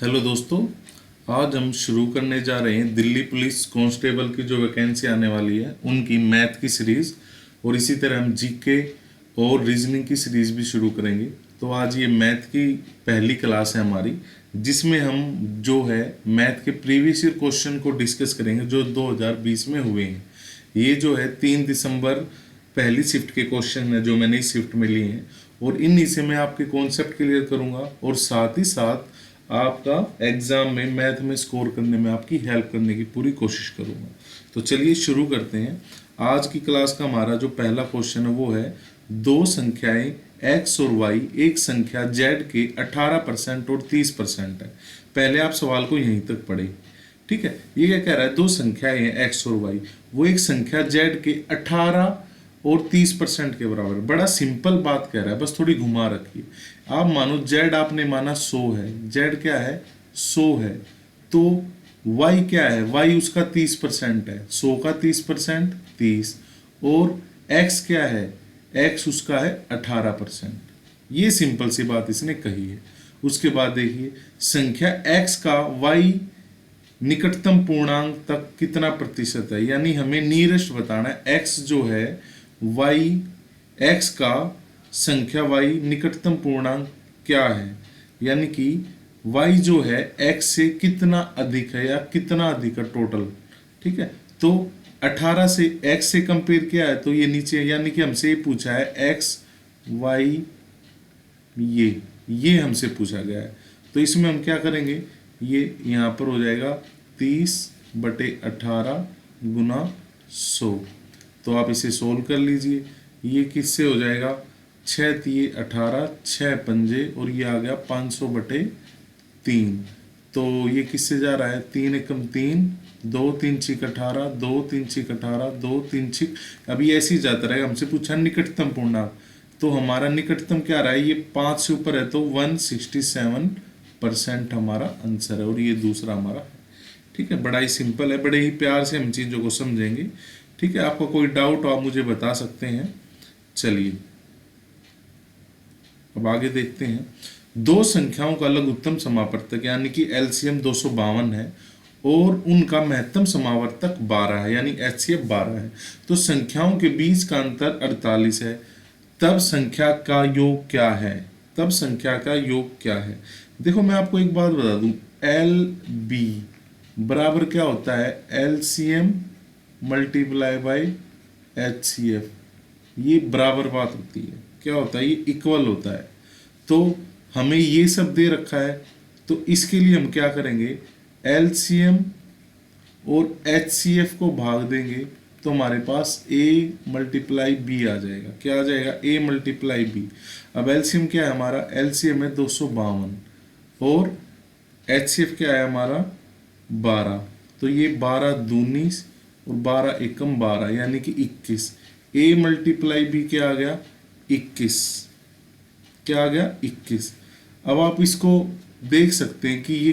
Hello दोस्तों, आज हम शुरू करने जा रहे हैं दिल्ली पुलिस कांस्टेबल की जो वैकेंसी आने वाली है उनकी मैथ की सीरीज़। और इसी तरह हम जीके और रीजनिंग की सीरीज़ भी शुरू करेंगे। तो आज ये मैथ की पहली क्लास है हमारी, जिसमें हम जो है मैथ के प्रीवियस ईयर क्वेश्चन को डिस्कस करेंगे जो 2020 में हुए हैं। ये जो है 3 दिसंबर पहली शिफ्ट के क्वेश्चन है जो मैंने इस शिफ्ट में लिए हैं, और इन्हीं से मैं आपके कॉन्सेप्ट क्लियर करूंगा और साथ ही साथ आपका एग्जाम में मैथ में स्कोर करने में आपकी हेल्प करने की पूरी कोशिश करूंगा। तो चलिए शुरू करते हैं। आज की क्लास का हमारा जो पहला क्वेश्चन है वो है दो संख्याएं x और y एक संख्या z के 18% और 30% है। पहले आप सवाल को यहीं तक पढ़े, ठीक है। ये क्या कह रहा है, दो संख्याएं हैं x और y, वो एक संख्या z के 18 और 30% के बराबर है। बड़ा सिंपल बात कह रहा है, बस थोड़ी घुमा रखिए। आप मानो z आपने माना 100 है, z क्या है 100 है, तो y क्या है, y उसका 30% है, 100 का 30% 30, और x क्या है, x उसका है 18%। ये सिंपल सी बात इसने कही है। उसके बाद देखिए संख्या x का y निकटतम पूर्णांक तक कितना प्रतिशत है, यानी हमें नियरेस्ट बताना है। x जो है y, x का संख्या y निकटतम पूर्णांक क्या है, यानी कि y जो है x से कितना अधिक है या कितना अधिक है टोटल, ठीक है। तो 18 से x से कंपेयर किया है तो ये नीचे, यानी कि हमसे ये पूछा है x y, ये हमसे पूछा गया है। तो इसमें हम क्या करेंगे, ये यहाँ पर हो जाएगा 30/18 गुना 100। तो आप इसे सोल्व कर लीजिए। ये किससे हो जाएगा, 6 तिये 18, 6 पंजे, और ये आ गया 500/3। तो ये किससे जा रहा है, 3 एकम 3, 2 3 6 18, 2 3 6 18, 2 3 6। अभी ऐसे ही जाता रहेगा। हमसे पूछा निकटतम पूर्णांक, तो हमारा निकटतम क्या रहा है, ये 5 से ऊपर है तो 167% हमारा आंसर है, और ये दूसरा हमारा, ठीक है। बड़ा ही सिंपल है, बड़े ही प्यार से हम चीज़ों को समझेंगे, ठीक है। आपको कोई डाउट हो आप मुझे बता सकते हैं। चलिए अब आगे देखते हैं। दो संख्याओं का लघुत्तम समावर्तक यानी कि एलसीएम 252 है और उनका महत्तम समावर्तक 12 है, यानी एचसीएफ 12 है। तो संख्याओं के बीच का अंतर 48 है। तब संख्या का योग क्या है, तब संख्या का योग क्या है। देखो मैं आपको एक बात बता दूं, एल बी बराबर क्या होता है, एलसीएम मल्टीप्लाई बाई एचसीएफ। ये बराबर बात होती है, क्या होता है, ये इक्वल होता है। तो हमें ये सब दे रखा है, तो इसके लिए हम क्या करेंगे, एलसीएम और एचसीएफ को भाग देंगे तो हमारे पास a मल्टीप्लाई बी आ जाएगा। क्या आ जाएगा, a मल्टीप्लाई बी। अब एलसीएम क्या है हमारा, एलसीएम है 252 और एचसीएफ क्या है हमारा 12। तो ये 12 19 और 12 एकम 12, यानी कि 21। a मल्टीप्लाई बी क्या आ गया 21, क्या आ गया 21। अब आप इसको देख सकते हैं कि ये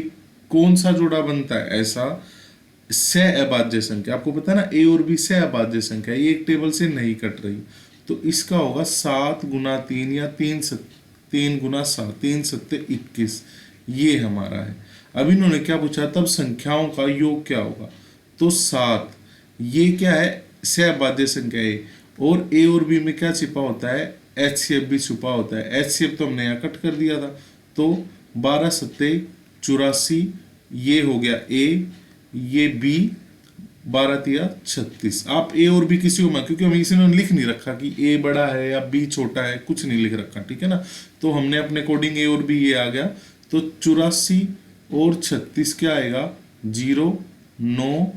कौन सा जोड़ा बनता है, ऐसा सह अभाज्य संख्या। आपको पता है ना, ए और बी सह अभाज्य संख्या, ये एक टेबल से नहीं कट रही। तो इसका होगा 7 गुना 3 या 3 गुना 7, 3 सत्ते 21। ये हमारा है। अब इन्होंने क्या पूछा, तब संख्याओं का योग क्या होगा, तो 7। ये क्या है, सहअभाज्य संख्या है, और ए और बी में क्या छिपा होता है, एचसीएफ भी छुपा होता है। एचसीएफ तो हमने यहाँ कट कर दिया था, तो 12 सत्ते 84, ये हो गया ए, ये बी, 12 तिया 36। आप ए और बी किसी को मत, क्योंकि हमें किसी ने लिख नहीं रखा कि ए बड़ा है या बी छोटा है, कुछ नहीं लिख रखा, ठीक है ना। तो हमने अपने अकॉर्डिंग ए और बी ये आ गया। तो 84 और 36 क्या आएगा 0 9,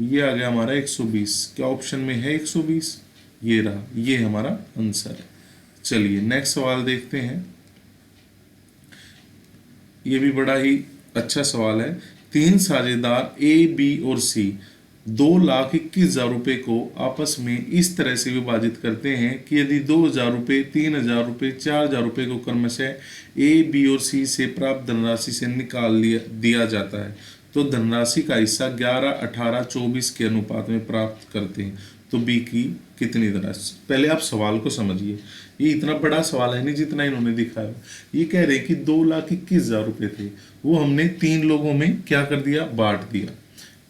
ये आ गया हमारा 120। क्या ऑप्शन में है 120, ये रहा, ये हमारा आंसर है। चलिए नेक्स्ट सवाल देखते हैं। ये भी बड़ा ही अच्छा सवाल है। 3 साझेदार ए बी और सी 2,21,000 रुपये को आपस में इस तरह से विभाजित करते हैं कि यदि 2,000 रुपये, 3,000 रुपये, 4,000 रुपये को क्रमशः ए बी और सी से प्राप्त धनराशि से निकाल दिया जाता है तो धनराशि का हिस्सा 11, 18, 24 के अनुपात में प्राप्त करते हैं। तो बी की कितनी धनराशि। पहले आप सवाल को समझिए, ये इतना बड़ा सवाल है नहीं जितना इन्होंने दिखाया। ये कह रहे हैं कि 2,21,000 रुपये थे, वो हमने 3 लोगों में क्या कर दिया, बांट दिया।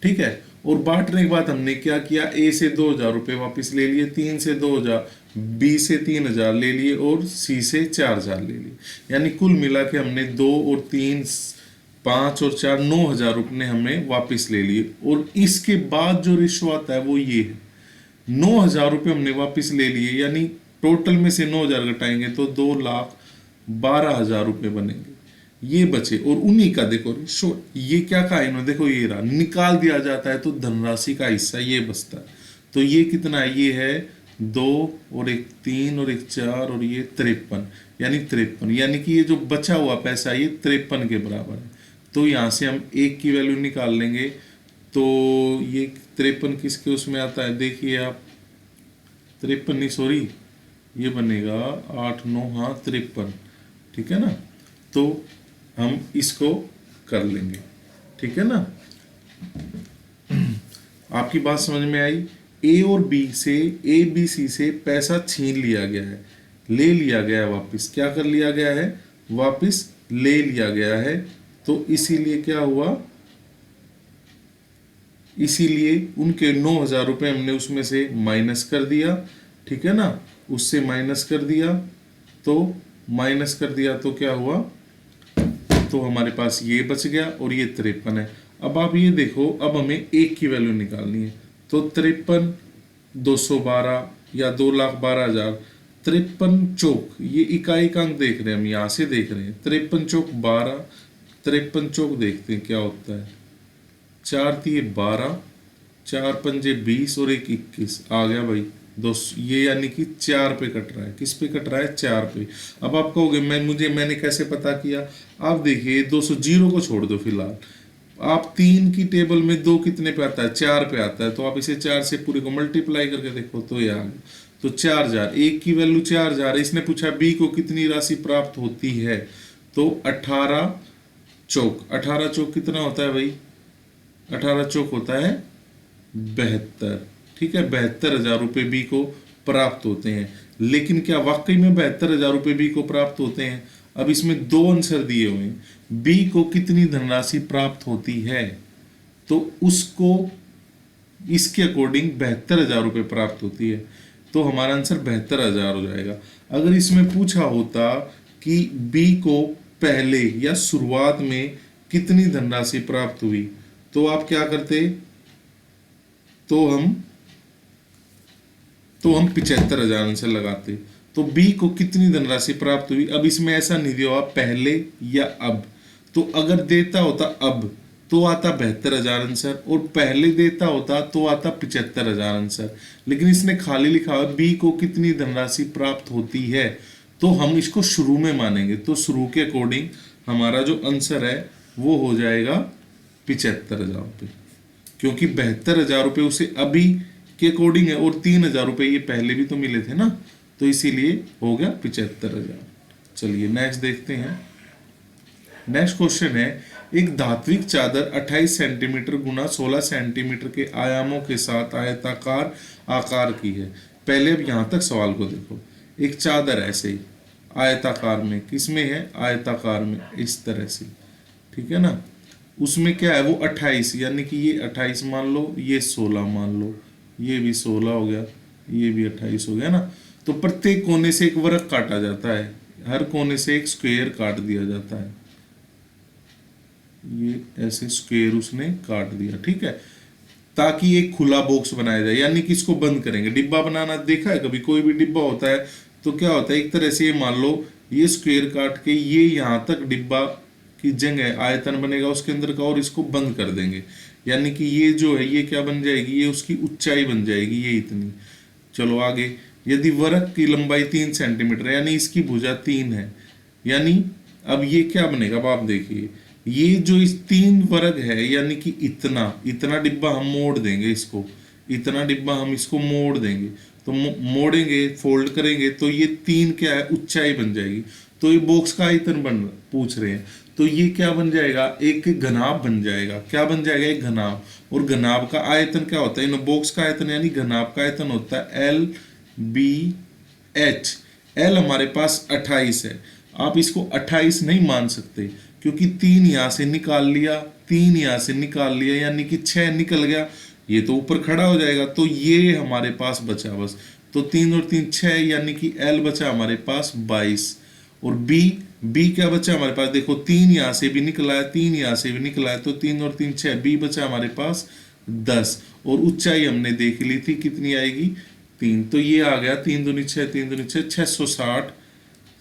ठीक है, और बांटने के बाद हमने क्या किया, ए से 2,000 रुपये वापस ले लिए, 3 से 2,000, बी से 3,000 ले लिए और सी से 4,000 ले लिए। यानी कुल मिला के हमने 2 और 3, 5 और 4, 9,000 रुपये हमें वापस ले लिए। और इसके बाद जो रेशो आता है वो ये है, 9,000 रुपये हमने वापस ले लिए, यानी टोटल में से 9,000 घटाएंगे तो 2,12,000 रुपये बनेंगे, ये बचे। और उन्हीं का देखो रेशो, ये क्या कहा इन्होंने, देखो ये रहा, निकाल दिया जाता है तो धनराशि का हिस्सा ये बचता है। तो ये कितना है, ये है 2 और एक 3 और एक 4 और ये 53, यानी 53, यानी कि ये जो बचा हुआ पैसा ये 53 के बराबर है। तो यहाँ से हम 1 की वैल्यू निकाल लेंगे, तो ये 53 किसके उसमें आता है, देखिए आप, 53 नहीं सॉरी, ये बनेगा 8 9, हाँ 53, ठीक है ना। तो हम इसको कर लेंगे, ठीक है ना। आपकी बात समझ में आई। ए और बी से, ए बी सी से पैसा छीन लिया गया है, ले लिया गया है वापस, क्या कर लिया गया है, वापस ले लिया गया है। तो इसीलिए क्या हुआ, इसीलिए उनके 9,000 रुपये हमने उसमें से माइनस कर दिया, ठीक है ना, उससे माइनस कर दिया। तो माइनस कर दिया तो क्या हुआ, तो हमारे पास ये बच गया और ये 53 है। अब आप ये देखो, अब हमें 1 की वैल्यू निकालनी है, तो 53 212 या 2,12,000, 53 चौक, ये इकाई का अंक देख रहे हैं हम, यहाँ से देख रहे हैं, 53 चौक 12, 53 चौक देखते हैं क्या होता है, 4 3 12, 4 पंजे 20 और 1 21, आ गया भाई 200। ये यानी कि 4 पे कट रहा है, किस पे कट रहा है, 4 पे। अब आप कहोगे मैंने कैसे पता किया, आप देखिए 200, जीरो को छोड़ दो फिलहाल, आप 3 की टेबल में 2 कितने पे आता है, 4 पे आता है, तो आप इसे 4 से पूरे को मल्टीप्लाई करके देखो तो ये आ गया। तो 4,000, 1 की वैल्यू 4,000 है। इसने पूछा बी को कितनी राशि प्राप्त होती है, तो 18 चौक, 18 चौक कितना होता है भाई, 18 चौक होता है 72, ठीक है, 72,000 रुपये बी को प्राप्त होते हैं। लेकिन क्या वाकई में 72,000 रुपये बी को प्राप्त होते हैं? अब इसमें 2 आंसर दिए हुए हैं, बी को कितनी धनराशि प्राप्त होती है, तो उसको इसके अकॉर्डिंग 72,000 रुपये प्राप्त होती है, तो हमारा आंसर 72,000 हो जाएगा। अगर इसमें पूछा होता कि बी को पहले या शुरुआत में कितनी धनराशि प्राप्त हुई, तो आप क्या करते, तो हम 75,000 आंसर लगाते। तो बी को कितनी धनराशि प्राप्त हुई, अब इसमें ऐसा नहीं दिया पहले या अब, तो अगर देता होता अब तो आता 72,000 आंसर, और पहले देता होता तो आता 75,000 आंसर। लेकिन इसने खाली लिखा है बी को कितनी धनराशि प्राप्त होती है, तो हम इसको शुरू में मानेंगे, तो शुरू के अकॉर्डिंग हमारा जो आंसर है वो हो जाएगा 75,000 रुपये, क्योंकि 72,000 रुपये उसे अभी के अकॉर्डिंग है और 3,000 रुपये ये पहले भी तो मिले थे ना, तो इसीलिए हो गया 75,000। चलिए नेक्स्ट देखते हैं। नेक्स्ट क्वेश्चन है, एक धात्विक चादर 28 सेंटीमीटर गुना 16 सेंटीमीटर के आयामों के साथ आयताकार आकार की है। पहले अब यहाँ तक सवाल को देखो, एक चादर ऐसे ही आयताकार में, किसमें है, आयताकार में, इस तरह से, ठीक है ना, उसमें क्या है वो 28, यानी कि ये 28 मान लो, ये 16 मान लो, ये भी 16 हो गया, ये भी 28 हो गया ना। तो प्रत्येक कोने से एक वर्ग काटा जाता है, हर कोने से एक स्क्वायर काट दिया जाता है, ये ऐसे स्क्वायर उसने काट दिया, ठीक है, ताकि एक खुला बॉक्स बनाया जाए, यानी कि इसको बंद करेंगे। डिब्बा बनाना देखा है कभी, कोई भी डिब्बा होता है तो क्या होता है, एक तरह से ये मान लो ये स्क्वायर काट के ये यहाँ तक डिब्बा की जगह आयतन बनेगा उसके अंदर का, और इसको बंद कर देंगे, यानी कि ये जो है ये क्या बन जाएगी, ये उसकी ऊंचाई बन जाएगी, ये इतनी। चलो आगे, यदि वृत्त की लंबाई 3 सेंटीमीटर है, यानी इसकी भुजा 3 है, यानी अब ये क्या बनेगा, अब आप देखिए, ये जो इस 3 वर्ग है, यानी कि इतना डिब्बा हम मोड़ देंगे इसको, इतना डिब्बा हम इसको मोड़ देंगे, तो मोड़ेंगे, फोल्ड करेंगे, तो ये 3 क्या है, ऊंचाई बन जाएगी। तो ये बॉक्स का आयतन पूछ रहे हैं, तो ये क्या बन जाएगा, एक घनाभ बन जाएगा। क्या बन जाएगा, एक घनाभ। और घनाभ का आयतन क्या होता है, इन बॉक्स का आयतन यानी घनाभ का आयतन होता है एल बी एच। एल हमारे पास 28 है। आप इसको 28 नहीं मान सकते, क्योंकि 3 यहां से निकाल लिया, 3 यहां से निकाल लिया, यानी कि 6 निकल गया, ये तो ऊपर खड़ा हो जाएगा, तो ये हमारे पास बचा बस। तो 3 और 3 6, यानी कि एल बचा हमारे पास 22। और बी, बी क्या बचा हमारे पास, देखो 3 यहां से भी निकला है, 3 यहां से भी निकला है, तो 3 और 3 6, बी बचा हमारे पास 10। और ऊंचाई हमने देख ली थी कितनी आएगी, 3। तो ये आ गया 3 दूनी 6, 3 दूनी 6, 660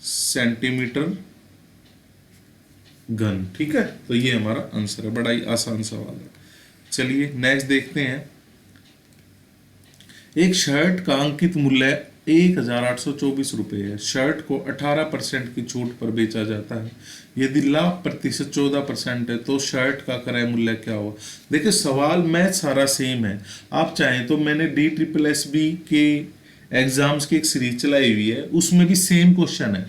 सेंटीमीटर घन। ठीक है, तो ये हमारा आंसर है। बड़ा ही आसान सवाल है। चलिए नेक्स्ट देखते हैं। एक शर्ट का अंकित मूल्य 1824 रुपये है। शर्ट को 18% की छूट पर बेचा जाता है। यदि लाभ प्रतिशत 14% है तो शर्ट का क्रय मूल्य क्या होगा। देखिए सवाल मैथ सारा सेम है। आप चाहें तो मैंने DSSB के एग्जाम्स की एक सीरीज चलाई हुई है, उसमें भी सेम क्वेश्चन है।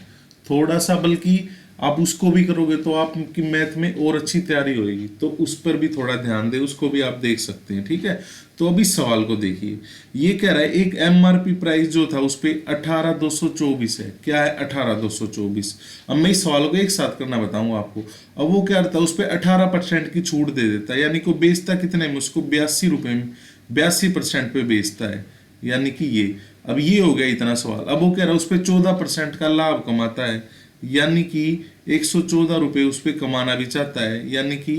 थोड़ा सा बल्कि आप उसको भी करोगे तो आपकी मैथ में और अच्छी तैयारी होगी, तो उस पर भी थोड़ा ध्यान दें, उसको भी आप देख सकते हैं। ठीक है, तो अभी सवाल को देखिए। ये कह रहा है एक MRP प्राइस जो था उस पर 18,224 है। क्या है 18,224। अब मैं इस सवाल को एक साथ करना बताऊंगा आपको। अब वो क्या करता है, उस पर 18% की छूट दे देता है, यानी को बेचता कितने में, उसको 82 रुपये में 82% पे बेचता है, यानी कि ये। अब ये हो गया इतना सवाल। अब वो कह रहा है उस पर 14% का लाभ कमाता है, यानी कि 114 रुपये उस पर कमाना भी चाहता है, यानी कि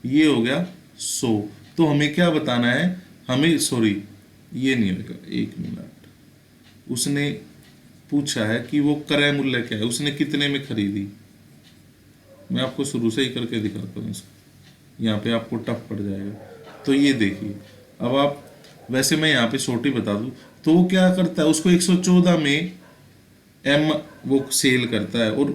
ये हो गया 100। तो हमें क्या बताना है, हमें सॉरी ये नहीं होगा, 1 मिनट। उसने पूछा है कि वो क्रय मूल्य क्या है, उसने कितने में खरीदी। मैं आपको शुरू से ही करके दिखाता हूँ इसको, यहाँ पे आपको टफ पड़ जाएगा। तो ये देखिए, अब आप वैसे मैं यहाँ पे छोटी बता दूँ, तो वो क्या करता है, उसको 114 में वो सेल करता है, और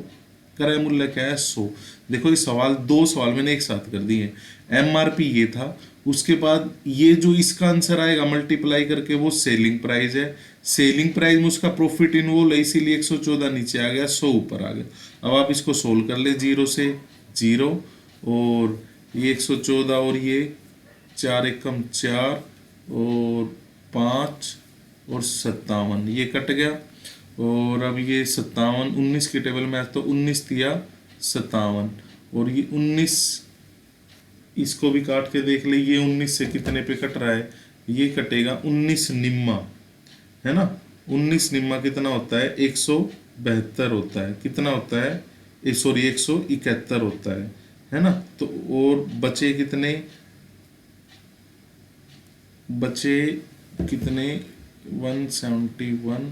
क्रय मूल्य क्या है 100। देखो ये सवाल, 2 सवाल मैंने एक साथ कर दिए। MRP ये था, उसके बाद ये जो इसका आंसर आएगा मल्टीप्लाई करके वो सेलिंग प्राइस है। सेलिंग प्राइस में उसका प्रॉफिट इन्वॉल्व है, इसीलिए 114 नीचे आ गया, 100 ऊपर आ गया। अब आप इसको सोल्व कर ले, 0 से 0, और ये 114 और ये 4 एकम 4 और 5 और 57, ये कट गया। और अब ये 57, 19 की टेबल में तो 19 दिया 57, और ये 19, इसको भी काट के देख ले, ये 19 से कितने पे कट रहा है, ये कटेगा 19 निम्मा, है ना। 19 निम्मा कितना होता है, 172 होता है। कितना होता है, सॉरी 171 होता है ना। तो और बचे कितने, बचे कितने 171,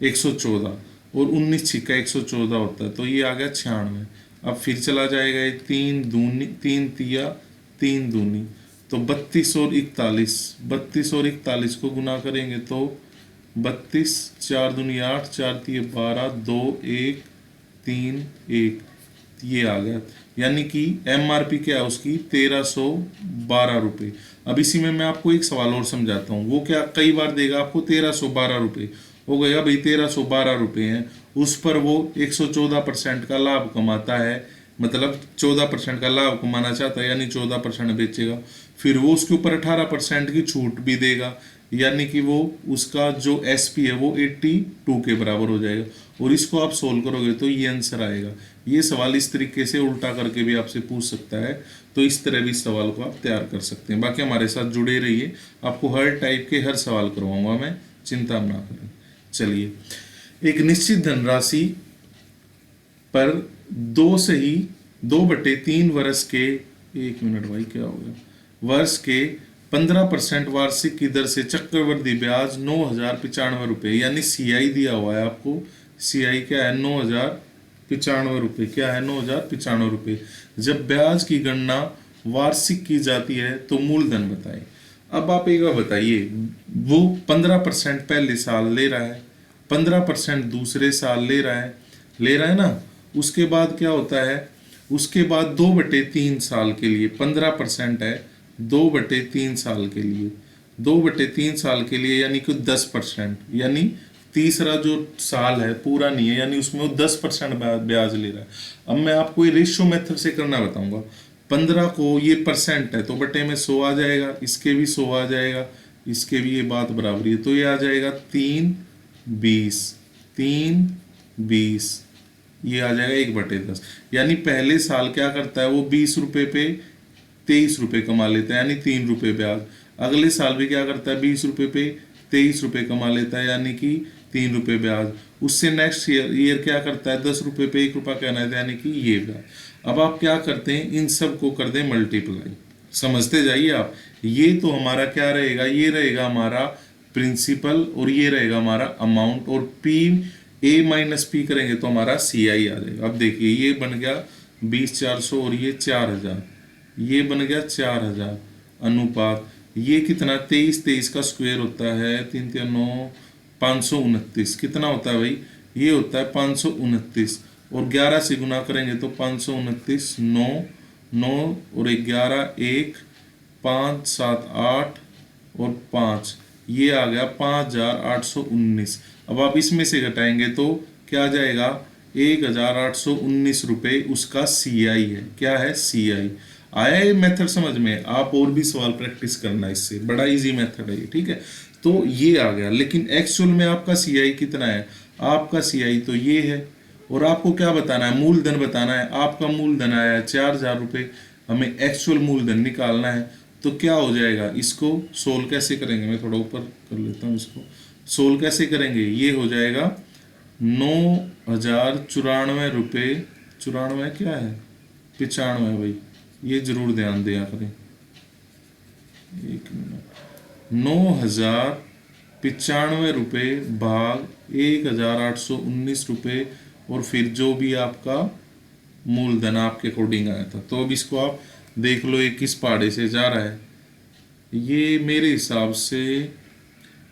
114, और 19 छिक्का 114 होता है, तो ये आ गया 96। अब फिर चला जाएगा ये 3 दूनी, 3 तिया 3 दूनी, तो 32 और 41, 32 और 41 को गुना करेंगे तो 32, 4 दूनी 8, 4 तिये 12, 2 1 3 1, ये आ गया। यानी कि MRP क्या है उसकी 1312 रुपये। अब इसी में मैं आपको एक सवाल और समझाता हूँ। वो क्या कई बार देगा आपको 1312 रुपये, हो गया भाई 1312 रुपये हैं, उस पर वो 114% का लाभ कमाता है, मतलब 14% का लाभ कमाना चाहता है, यानी 14% बेचेगा। फिर वो उसके ऊपर 18% की छूट भी देगा, यानी कि वो उसका जो SP है वो 82 के बराबर हो जाएगा। और इसको आप सोल्व करोगे तो ये आंसर आएगा। ये सवाल इस तरीके से उल्टा करके भी आपसे पूछ सकता है, तो इस तरह भी इस सवाल को आप तैयार कर सकते हैं। बाकी हमारे साथ जुड़े रहिए, आपको हर टाइप के हर सवाल करवाऊंगा मैं, चिंता ना करें। चलिए, एक निश्चित धनराशि पर 2/3 वर्ष के, 1 मिनट भाई क्या हो गया, वर्ष के 15% वार्षिक की दर से चक्रवृद्धि ब्याज 9,095 रुपये, यानी CI दिया हुआ है आपको। CI क्या है, 9,095 रुपये। क्या है, 9,095 रुपये। जब ब्याज की गणना वार्षिक की जाती है तो मूलधन बताएं। अब आप एक बार बताइए, वो 15% पहले साल ले रहा है, 15% दूसरे साल ले रहा है ना। उसके बाद क्या होता है, उसके बाद 2/3 साल के लिए 15% है, 2/3 साल के लिए, 2/3 साल के लिए, यानी कि 10%, यानी तीसरा जो साल है पूरा नहीं है, यानी उसमें वो 10% ब्याज ले रहा है। अब मैं आपको ये रेशियो मेथड से करना बताऊंगा। 15 को ये परसेंट है तो बटे में 100 आ जाएगा, इसके भी 100 आ जाएगा, इसके भी ये बात बराबरी है, तो ये आ जाएगा 3/20, 3/20, ये आ जाएगा 1/10। यानी पहले साल क्या करता है वो 20 रुपए पे 23 रुपए कमा लेता है, यानी 3 रुपए ब्याज। अगले साल भी क्या करता है 20 रुपए पे 23 रुपए कमा लेता है, यानी कि 3 रुपए ब्याज। उससे नेक्स्ट ईयर क्या करता है 10 रुपए पे 1 रुपया कहना है, यानी कि ये ब्याज। अब आप क्या करते हैं, इन सब को कर दें मल्टीप्लाई, समझते जाइए आप। ये तो हमारा क्या रहेगा, ये रहेगा हमारा प्रिंसिपल और ये रहेगा हमारा अमाउंट, और पी ए माइनस पी करेंगे तो हमारा सी आई आ जाएगा। अब देखिए ये बन गया 20,400 और ये 4,000, ये बन गया 4,000 अनुपात ये कितना 23 का स्क्वायर होता है 3 3 9 529 कितना होता है भाई, ये होता है 529 और 11 से गुना करेंगे तो 529 9 9 और 11 1 5 7 8 और 5, ये आ गया 5,819। अब आप इसमें से घटाएंगे तो क्या आ जाएगा 1,819 रुपये उसका सी आई है। क्या है सी आई। आया ये मेथड समझ में, आप और भी सवाल प्रैक्टिस करना, इससे बड़ा इजी मेथड है ये, ठीक है। तो ये आ गया, लेकिन एक्चुअल में आपका सी आई कितना है, आपका सी आई तो ये है, और आपको क्या बताना है मूलधन बताना है। आपका मूलधन आया है 4,000 रुपये, हमें एक्चुअल मूलधन निकालना है। तो क्या हो जाएगा, इसको सोल्व कैसे करेंगे, मैं थोड़ा ऊपर कर लेता हूँ, इसको सोल्व कैसे करेंगे, ये हो जाएगा 9,094 रुपये, 94 क्या है 95 भाई, ये जरूर ध्यान दिया करें। 9,095 रुपये भाग 1,819 रुपये, और फिर जो भी आपका मूलधन आपके अकॉर्डिंग आया था। तो अब इसको आप देख लो ये किस पहाड़े से जा रहा है, ये मेरे हिसाब से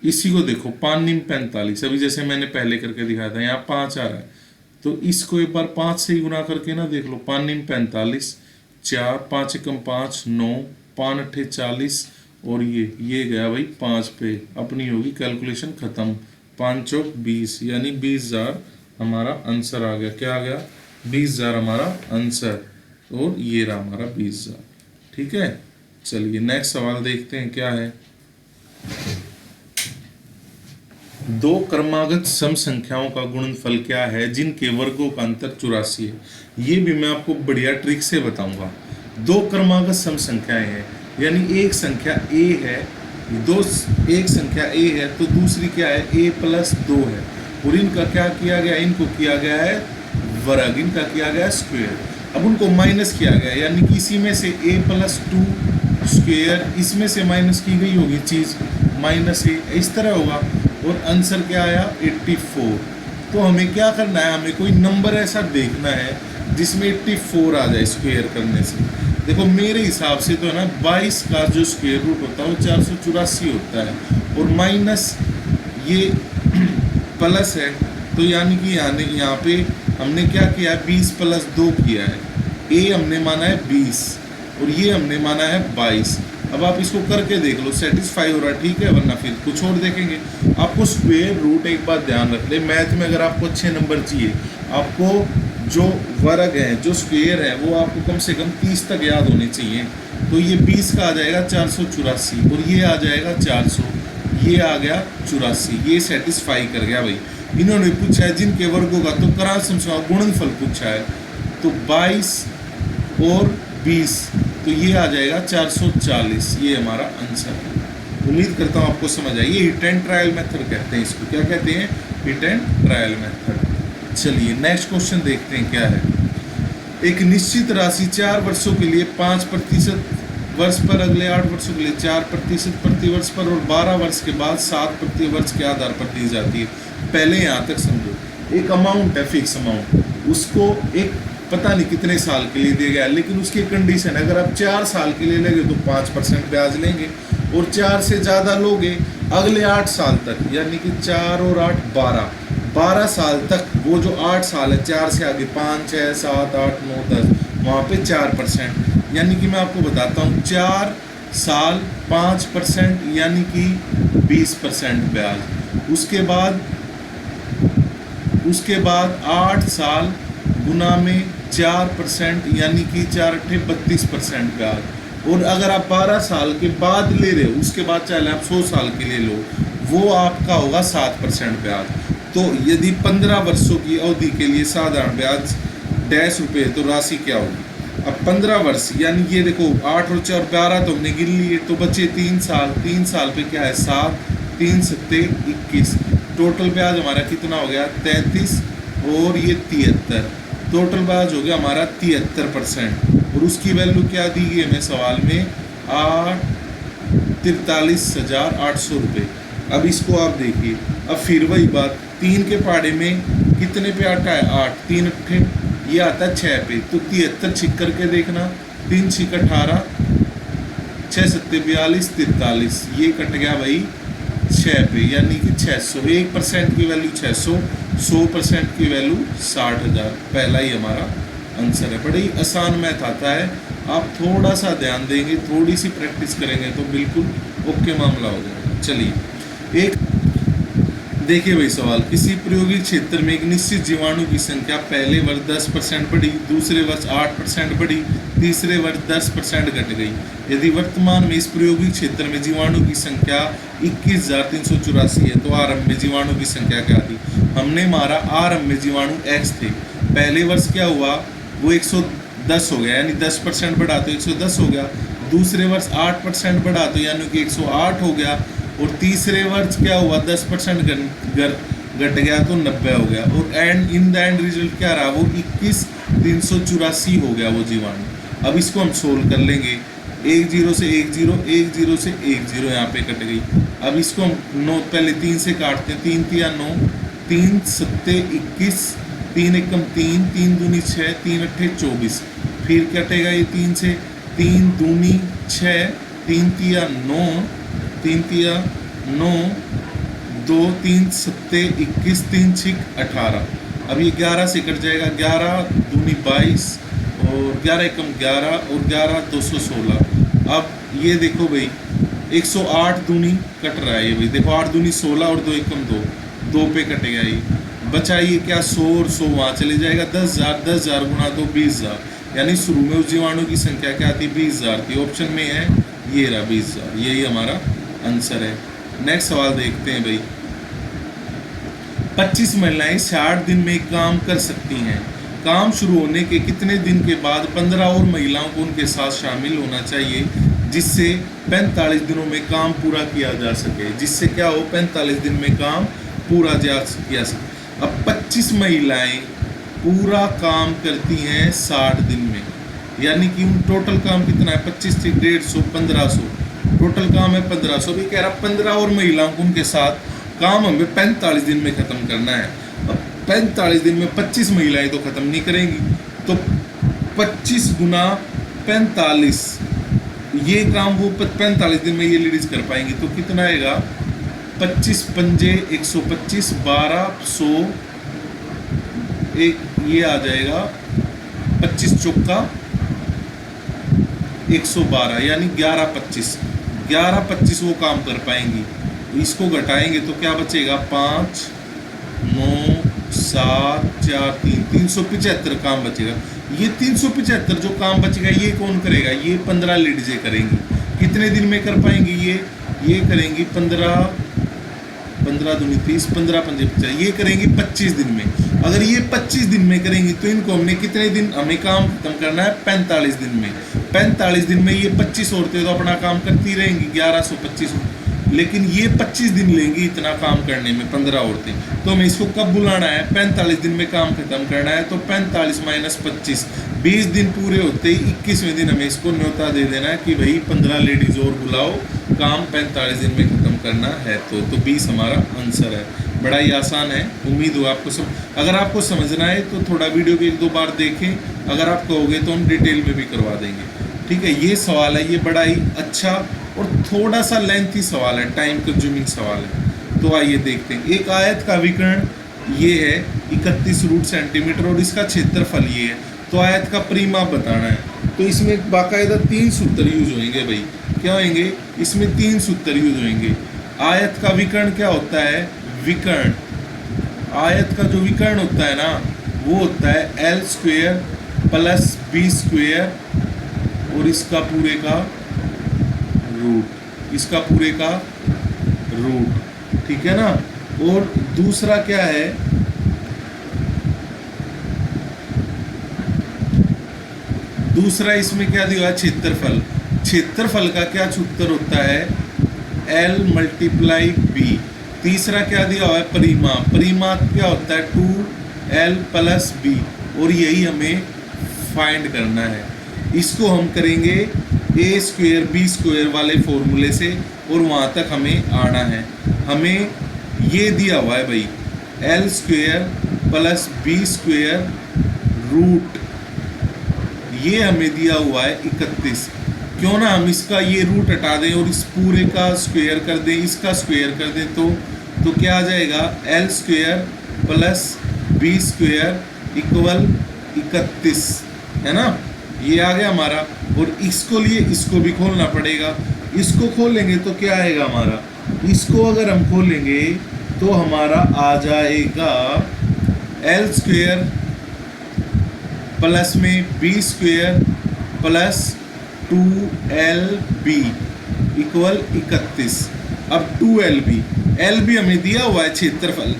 इसी को देखो 5 निम 45, अभी जैसे मैंने पहले करके दिखाया था यहाँ 5 आ रहा है, तो इसको एक बार 5 से ही गुना करके ना देख लो, 5 निम 45, 4 5 एकम 5 9 5 अट्ठे 40, और ये गया भाई 5 पे, अपनी होगी कैलकुलेशन खत्म, 5 चौक 20, यानी 20,000 हमारा आंसर आ गया। क्या आ गया 20,000 हमारा आंसर, और ये रहा हमारा 20,000, ठीक है। चलिए नेक्स्ट सवाल देखते हैं क्या है। दो क्रमागत सम संख्याओं का गुणनफल क्या है जिनके वर्गों का अंतर 84 है। ये भी मैं आपको बढ़िया ट्रिक से बताऊंगा। दो क्रमागत सम संख्याएं हैं, यानी एक संख्या a है, एक संख्या a है तो दूसरी क्या है a प्लस 2 है, और इनका क्या किया गया, इनको किया गया है वर्ग, इनका किया गया स्क्वायर। अब उनको माइनस किया गया, यानी कि इसी में से a प्लस 2 स्क्वायर, इसमें से माइनस की गई होगी चीज माइनस a, इस तरह होगा, और आंसर क्या आया 84। तो हमें क्या करना है, हमें कोई नंबर ऐसा देखना है जिसमें 84 आ जाए स्क्वायर करने से। देखो मेरे हिसाब से तो है ना 22 का जो स्क्वायर रूट होता है वो 484 होता है, और माइनस ये प्लस है, तो यानी कि यहाँ पे हमने क्या किया है 20 प्लस 2 किया है, a हमने माना है 20 और ये हमने माना है 22। अब आप इसको करके देख लो, सेटिस्फाई हो रहा है, ठीक है, वरना फिर कुछ और देखेंगे। आपको स्क्वायर रूट एक बात ध्यान रख ले, मैथ में अगर आपको अच्छे नंबर चाहिए, आपको जो वर्ग है जो स्क्वायर है वो आपको कम से कम 30 तक याद होने चाहिए। तो ये 20 का आ जाएगा 484, और ये आ जाएगा 400, ये आ गया 84, ये सेटिस्फाई कर गया भाई। इन्होंने पूछा है जिनके वर्गों का, तो करा समझा गुणनफल पूछा है, तो 22 और 20, तो ये आ जाएगा 440, ये हमारा आंसर है। उम्मीद करता हूँ आपको समझ आई। ये हिट एंड ट्रायल मेथड कहते हैं इसको, क्या कहते हैं, हिट एंड ट्रायल मेथड। चलिए नेक्स्ट क्वेश्चन देखते हैं क्या है। एक निश्चित राशि 4 वर्षों के लिए 5% वर्ष पर, अगले 8 वर्षों के लिए 4% प्रति वर्ष पर, और 12 वर्ष के बाद 7 प्रति वर्ष के आधार पर दी जाती है। पहले यहाँ तक समझो, एक अमाउंट है फिक्स अमाउंट, उसको एक पता नहीं कितने साल के लिए दिया गया, लेकिन उसकी कंडीशन है अगर आप 4 साल के लिए लेंगे तो 5% ब्याज लेंगे, और 4 से ज़्यादा लोगे अगले 8 साल तक, यानी कि 4 और 8 12 साल तक, वो जो 8 साल है 4 से आगे 5 6 7 8 9 10, वहाँ पे 4%, यानी कि मैं आपको बताता हूँ 4 साल 5%, यानी कि 20% ब्याज। उसके बाद उसके बाद 8 साल गुना में 4%, यानी कि 4 अट्ठे 32% ब्याज। और अगर आप 12 साल के बाद ले रहे हो, उसके बाद चाहे आप 100 साल के ले लो, वो आपका होगा 7% ब्याज। तो यदि 15 वर्षों की अवधि के लिए साधारण ब्याज ₹100 तो राशि क्या होगी? अब 15 वर्ष यानी ये देखो 8 और 4 12 तो हमने गिन लिए, तो बचे 3 साल। 3 साल पे क्या है 7, 3 सत्ते 21। टोटल ब्याज हमारा कितना हो गया 33 और ये 73। टोटल ब्याज हो गया हमारा 73%। और उसकी वैल्यू क्या दी गई हमें सवाल में 43,800 रुपये। अब इसको आप देखिए, अब फिर वही बात 3 के पहाड़े में कितने पे आता है 8, 3 अट्ठे ये आता है 6 पे, तो 73 छिक करके देखना, 3 छिक 18, 6 सत्ते 42, 43, ये कट गया भाई 6 पे, यानी कि 600। 1% की वैल्यू 600, 100% की वैल्यू 60,000। पहला ही हमारा आंसर है। बड़ी आसान मैथ आता है, आप थोड़ा सा ध्यान देंगे, थोड़ी सी प्रैक्टिस करेंगे तो बिल्कुल ओके मामला हो जाएगा। चलिए एक देखिए भाई सवाल, किसी प्रायोगिक क्षेत्र में एक निश्चित जीवाणु की संख्या पहले वर्ष 10% बढ़ी, दूसरे वर्ष 8% बढ़ी, तीसरे वर्ष 10% घट गई। यदि वर्तमान में इस प्रायोगिक क्षेत्र में जीवाणु की संख्या 21,384 है तो आरंभ में जीवाणु की संख्या क्या थी? हमने मारा आरंभ में जीवाणु x थे, पहले वर्ष क्या हुआ वो 110 हो गया, यानी 10% बढ़ा तो 110 हो गया। दूसरे वर्ष 8% बढ़ा तो यानी कि 108 हो गया। और तीसरे वर्ष क्या हुआ 10% घट गया तो 90 हो गया। और and in the end result क्या रहा वो 21,384 हो गया वो जीवाणु। अब इसको हम सोल्व कर लेंगे, 1 0 से 1 0, 1 0 से 1 0 यहाँ पे कट गई। अब इसको हम 9 पहले 3 से काटते हैं, 3 तिया 9, 3 सत्ते 21, 3 एकम 3, 3 दूनी 6, 3 अट्ठे 24। फिर कटेगा ये 3 से, 3 दूनी 6, 3 तिया 9, 3 तिया 9, 2 3 सत्ते 21, 3 छिक 18। अब ये 11 से कट जाएगा, 11 दूनी 22 और 11 एकम 11 और 11 216। अब ये देखो भाई 108 दूनी कट रहा है ये भाई, देखो 8 दूनी 16 और 2 एकम 2, 2 पे कटेगा ये। बचा ये क्या 100 और 100 वहाँ चले जाएगा, 10,000, 10,000 गुना 2 20,000, यानी शुरू में उस जीवाणु की संख्या क्या थी 20,000 थी। ऑप्शन में है ये रहा 20,000, यही हमारा आंसर है। नेक्स्ट सवाल देखते हैं भाई, 25 महिलाएं 60 दिन में काम कर सकती हैं। काम शुरू होने के कितने दिन के बाद 15 और महिलाओं को उनके साथ शामिल होना चाहिए जिससे 45 दिनों में काम पूरा किया जा सके? जिससे क्या हो 45 दिन में काम पूरा किया सके। अब 25 महिलाएं पूरा काम करती हैं 60 दिन में, यानी कि टोटल काम कितना है 25 से 150, 1500, टोटल काम है 1500। भी कह रहा 15 और महिलाओं को उनके साथ काम हमें 45 दिन में ख़त्म करना है। अब 45 दिन में 25 महिलाएं तो ख़त्म नहीं करेंगी, तो 25 गुना 45 ये काम वो 45 दिन में ये लेडीज कर पाएंगी। तो कितना आएगा 25 पंजे 125, 1200 एक ये आ जाएगा, 25 चौका 112, यानी 11-25 वो काम कर पाएंगी। इसको घटाएंगे तो क्या बचेगा 5 9 7 4 3 375 काम बचेगा। ये 375 जो काम बचेगा ये कौन करेगा? ये 15 लेडीजें करेंगी। कितने दिन में कर पाएंगी? ये करेंगी 15 दूनी 30, 15 पंजे 50, ये करेंगी 25 दिन में। अगर ये 25 दिन में करेंगी तो इनको हमने कितने दिन हमें काम खत्म करना है 45 दिन में। 45 दिन में ये 25 औरतें तो अपना काम करती रहेंगी 1125, लेकिन ये 25 दिन लेंगी इतना काम करने में 15 औरतें। तो हमें इसको कब बुलाना है 45 दिन में काम खत्म करना है। तो 45 माइनस 25, 20 दिन पूरे होते ही 21वें दिन हमें इसको न्योता दे देना है कि भाई 15 लेडीज और बुलाओ, काम 45 दिन में खत्म करना है। तो 20 हमारा आंसर है। बड़ा ही आसान है, उम्मीद हो आपको अगर आपको समझना है तो थोड़ा वीडियो को 1-2 बार देखें, अगर आप कहोगे तो हम डिटेल में भी करवा देंगे। ठीक है, ये सवाल है, ये बड़ा ही अच्छा और थोड़ा सा लेंथी सवाल है, टाइम कंज्यूमिंग सवाल है। तो आइए देखते हैं। एक आयत का विकर्ण ये है 31 रूट सेंटीमीटर और इसका क्षेत्रफल ये है। तो आयत का परिमाप बताना है, तो इसमें बाकायदा 3 सूत्र यूज होंगे भाई। क्या होंगे? इसमें 3 सूत्र यूज होंगे। आयत का विकर्ण क्या होता है? विकर्ण आयत का जो विकर्ण होता है ना वो होता है L square plus B square और इसका पूरे का रूट, इसका पूरे का रूट, ठीक है ना। और दूसरा क्या है, दूसरा इसमें क्या दिया है, क्षेत्रफल। क्षेत्रफल का क्या सूत्र होता है, एल मल्टीप्लाई बी। तीसरा क्या दिया हुआ है, परिमाप। परिमाप क्या होता है, 2l प्लस बी, और यही हमें फाइंड करना है। इसको हम करेंगे ए स्क्वेयर बी स्क्वेयर वाले फॉर्मूले से, और वहाँ तक हमें आना है। हमें ये दिया हुआ है भाई, L square plus B square root, ये हमें दिया हुआ है 31। क्यों ना हम इसका ये रूट हटा दें और इस पूरे का स्क्वायर कर दें, इसका स्क्वायर कर दें, तो क्या आ जाएगा, L square plus B square equal 31, है ना। ये आ गया हमारा। और इसको लिए इसको भी खोलना पड़ेगा। इसको खोलेंगे तो क्या आएगा हमारा, इसको अगर हम खोलेंगे तो हमारा आ जाएगा एल स्क्वायर प्लस में B square plus 2lb equal 31। अब 2lb, lb हमें दिया हुआ है क्षेत्रफल,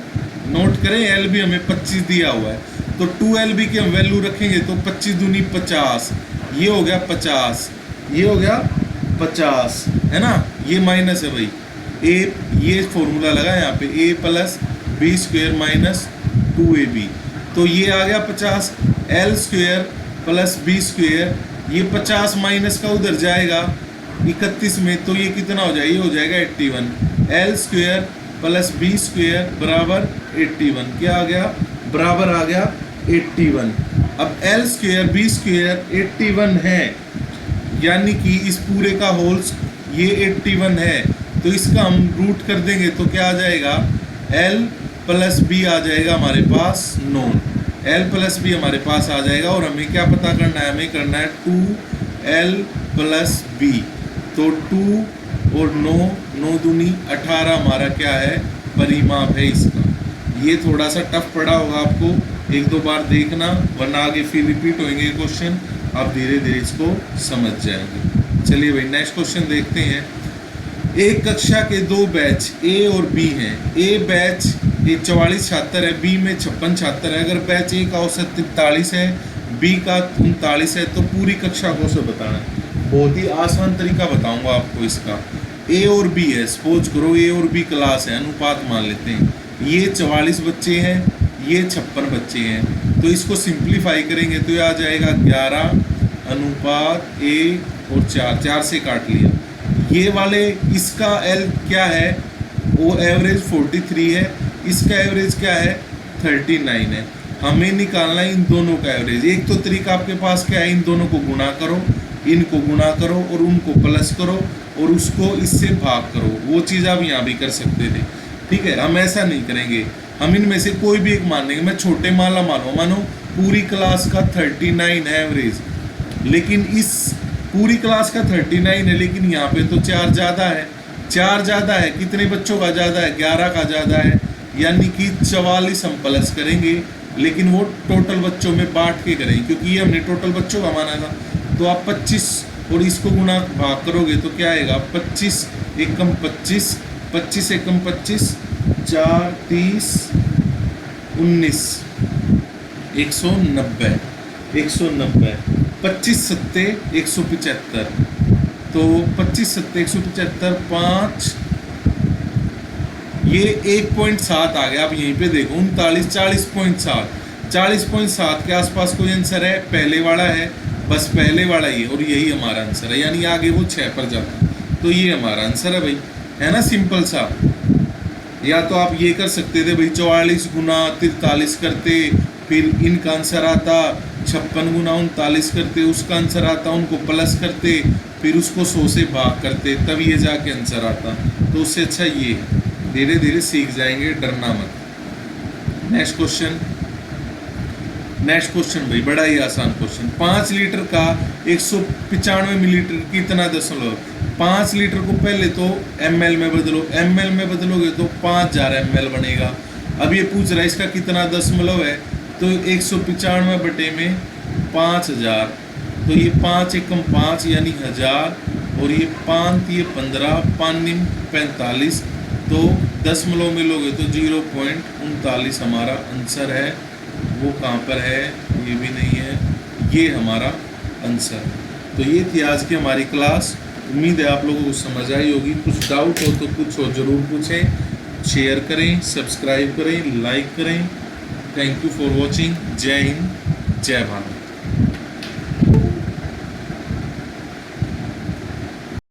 नोट करें lb हमें 25 दिया हुआ है, तो 2lb की हम वैल्यू रखेंगे तो 25 दूनी 50, ये हो गया 50, ये हो गया 50, है ना। ये माइनस है भाई, ए, ये फॉर्मूला लगा यहाँ पे, a plus B square minus 2ab, तो ये आ गया 50। L square plus B square, ये 50 माइनस का उधर जाएगा 31 में, तो ये कितना हो जाएगा, ये हो जाएगा 81। L square plus B square बराबर 81, क्या आ गया, बराबर आ गया 81। अब एल स्क्वेयर बी स्क्वेयर 81 है, यानी कि इस पूरे का होल्स ये 81 है, तो इसका हम रूट कर देंगे तो क्या आ जाएगा, एल प्लस बी आ जाएगा हमारे पास 9, एल प्लस बी हमारे पास आ जाएगा। और हमें क्या पता करना है, हमें करना है 2l प्लस बी, तो 2 और 9, 9 दूनी 18 हमारा क्या है, परिमाप है इसका। ये थोड़ा सा टफ पड़ा होगा आपको, एक दो बार देखना, वरना आगे फिर रिपीट होंगे क्वेश्चन, आप धीरे धीरे इसको समझ जाएंगे। चलिए भाई नेक्स्ट क्वेश्चन देखते हैं। एक कक्षा के दो बैच ए और बी हैं। ए बैच ये 44 छात्र है, बी में 56 छात्र है। अगर बैच ए का औसत 43 है, बी का 39 है, तो पूरी कक्षा को औसत बताना है। बहुत ही आसान तरीका बताऊंगा आपको इसका। ए और बी है, सपोज करो ए और बी क्लास है, अनुपात मान लेते हैं। ये 44 बच्चे हैं, ये 56 बच्चे हैं, तो इसको सिंप्लीफाई करेंगे तो ये आ जाएगा 11 अनुपात ए और 4, 4 से काट लिया। ये वाले इसका एल क्या है, वो एवरेज 43 है, इसका एवरेज क्या है 39 है। हमें निकालना है इन दोनों का एवरेज। एक तो तरीका आपके पास क्या है, इन दोनों को गुणा करो, इनको गुणा करो और उनको प्लस करो और उसको इससे भाग करो। वो चीज़ आप यहाँ भी कर सकते थे, ठीक है। हम ऐसा नहीं करेंगे, हम इनमें से कोई भी एक मान लेंगे। मैं छोटे माला मानो पूरी क्लास का 39 है एवरेज, लेकिन इस पूरी क्लास का 39 है, लेकिन यहाँ पे तो 4 ज़्यादा है। 4 ज़्यादा है, कितने बच्चों का ज़्यादा है, 11 का ज़्यादा है, यानी कि 44 हम प्लस करेंगे, लेकिन वो टोटल बच्चों में बांट के करेंगे, क्योंकि ये हमने टोटल बच्चों का माना था। तो आप 25 और इसको गुणा भाग करोगे तो क्या आएगा, 25 एकम 25, 25 एकम 25, 4 30 19, 190, 190, 25 सत्ते 175, तो 25 सत्ते 175, 5 ये 1.7 आ गया। आप यहीं पे देखो 39, 40.7, 40.7 के आसपास कोई आंसर है, पहले वाला है, बस पहले वाला ही है, और यही हमारा आंसर है, यानी आगे वो 6 पर जाता है, तो ये हमारा आंसर है भाई, है ना, सिंपल सा। या तो आप ये कर सकते थे भाई 44 गुना 43 करते, फिर इनका आंसर आता 56 गुना 39 करते, उसका आंसर आता, उनको प्लस करते, फिर उसको 100 से भाग करते, तब ये जाके आंसर आता। तो उससे अच्छा ये, धीरे धीरे सीख जाएंगे, डरना मत। नेक्स्ट क्वेश्चन, नेक्स्ट क्वेश्चन भाई बड़ा ही आसान क्वेश्चन। 5 लीटर का 195 मिलीलीटर कितना दशमलव। 5 लीटर को पहले तो ml में बदलो, ml में बदलोगे तो 5000 ml बनेगा। अब ये पूछ रहा है इसका कितना दशमलव है, तो 195 बटे में 5000, तो ये 5 एकम 5 यानी 1000, और ये 5 ये 15, 5 निम 45, तो दशमलव में लोगे तो 0.39 हमारा आंसर है। वो कहाँ पर है, ये भी नहीं है, ये हमारा आंसर। तो ये थी आज की हमारी क्लास। उम्मीद है आप लोगों को समझ आई होगी। कुछ डाउट हो तो कुछ हो ज़रूर पूछें, शेयर करें, सब्सक्राइब करें, लाइक करें। Thank you for watching. जय हिंद, जय भारत।